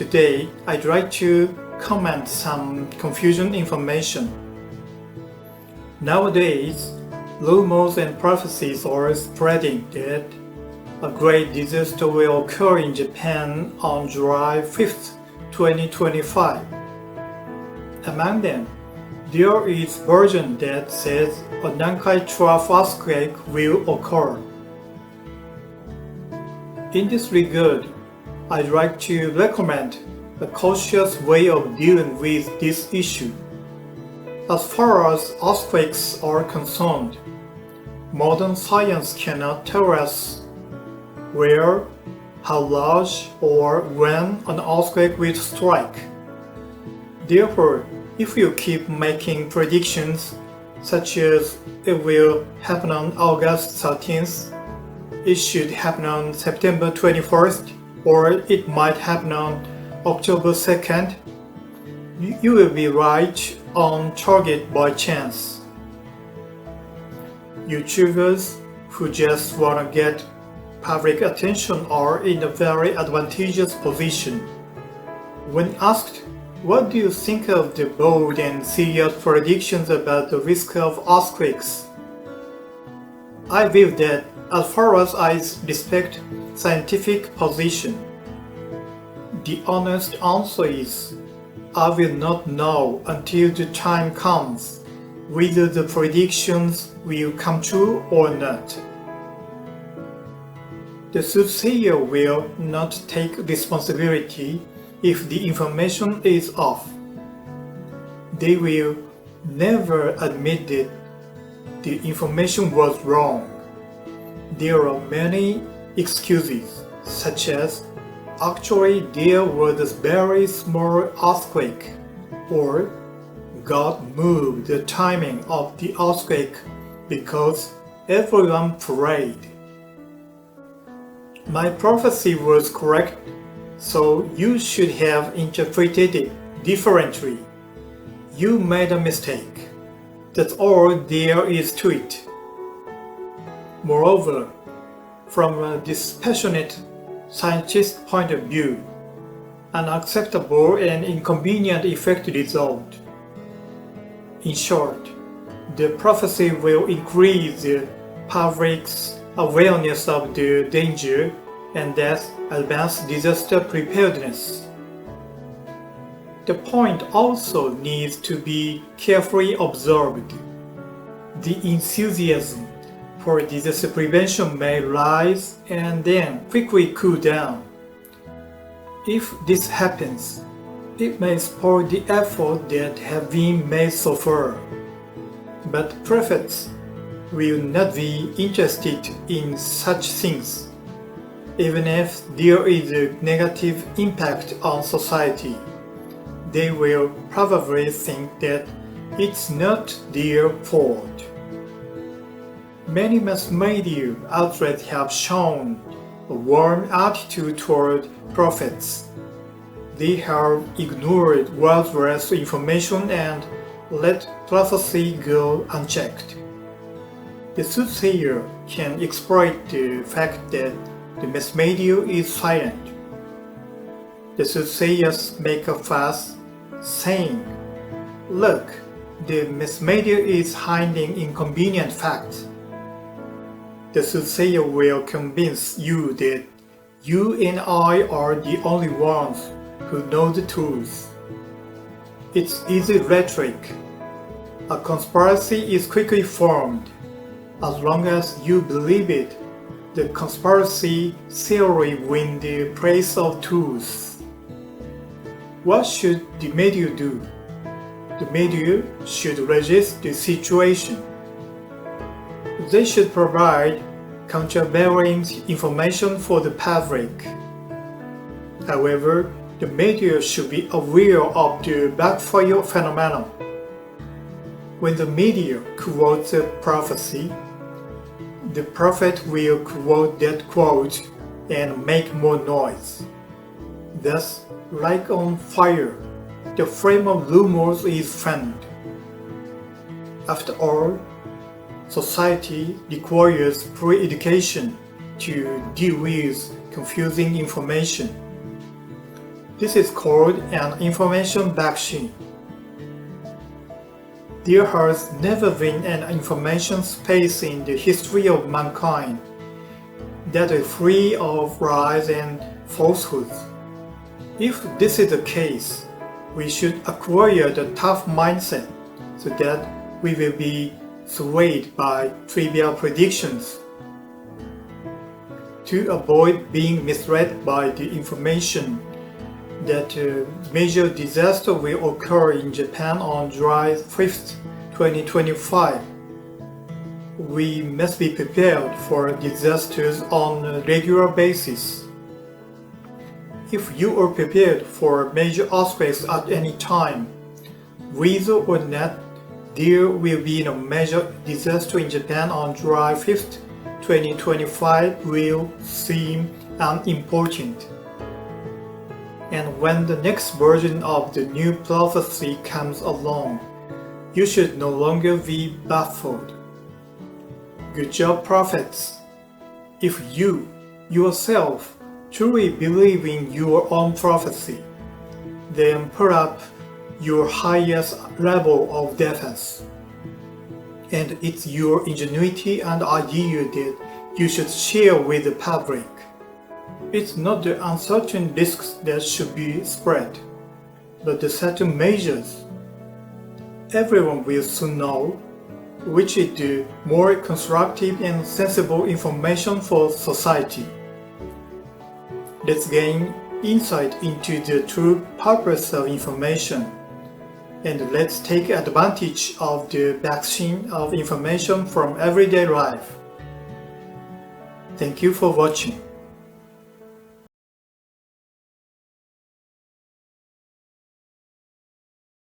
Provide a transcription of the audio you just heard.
Today, I'd like to comment some confusion information. Nowadays, rumors and prophecies are spreading that a great disaster will occur in Japan on July 5th, 2025. Among them, there is version that says a Nankai Trough earthquake will occur. In this regard, I'd like to recommend a cautious way of dealing with this issue. As far as earthquakes are concerned, modern science cannot tell us where, how large, or when an earthquake will strike. Therefore, if you keep making predictions such as it will happen on August 13th, it should happen on September 21st, or it might happen on October 2nd, you will be right on target by chance. YouTubers who just want to get public attention are in a very advantageous position. When asked, what do you think of the bold and serious predictions about the risk of earthquakes? I believe that as far as I respect scientific position, the honest answer is I will not know until the time comes whether the predictions will come true or not. The soothsayer will not take responsibility if the information is off. They will never admit that the information was wrong. There are many excuses, such as actually there was a very small earthquake, or God moved the timing of the earthquake because everyone prayed. My prophecy was correct, so you should have interpreted it differently. You made a mistake. That's all there is to it. Moreover, from a dispassionate scientist point of view, an acceptable and inconvenient effect result. In short, the prophecy will increase the public's awareness of the danger and thus advance disaster preparedness. The point also needs to be carefully observed. The enthusiasm for disaster prevention may rise and then quickly cool down. If this happens, it may spoil the effort that have been made so far. But prophets will not be interested in such things, even if there is a negative impact on society. They will probably think that it's not their fault. Many mass media outlets have shown a warm attitude toward prophets. They have ignored worthless information and let prophecy go unchecked. The soothsayer can exploit the fact that the mass media is silent. The soothsayers make a fuss, saying, "Look, the mass media is hiding inconvenient facts." The soothsayer will convince you that you and I are the only ones who know the truth. It's easy rhetoric. A conspiracy is quickly formed. As long as you believe it, the conspiracy theory wins the place of truth. What should the media do? The media should resist the situation. They should provide countervailing information for the public. However, the media should be aware of the backfire phenomenon. When the media quotes a prophecy, the prophet will quote that quote and make more noise. Thus, like on fire, the flame of rumors is fanned. After all, society requires pre-education to deal with confusing information. This is called an information vaccine. There has never been an information space in the history of mankind that is free of lies and falsehoods. If this is the case, we should acquire the tough mindset so that we will be swayed by trivial predictions. To avoid being misled by the information that a major disaster will occur in Japan on July 5th, 2025, we must be prepared for disasters on a regular basis. If you are prepared for major earthquakes at any time, whether or not there will be a major disaster in Japan on July 5th, 2025 will seem unimportant. And when the next version of the new prophecy comes along, you should no longer be baffled. Good job, prophets! If you, yourself, truly believe in your own prophecy, then put up your highest level of defense. And it's your ingenuity and idea that you should share with the public. It's not the uncertain risks that should be spread, but the certain measures. Everyone will soon know which is the more constructive and sensible information for society. Let's gain insight into the true purpose of information, and let's take advantage of the vaccine of information from everyday life. Thank you for watching.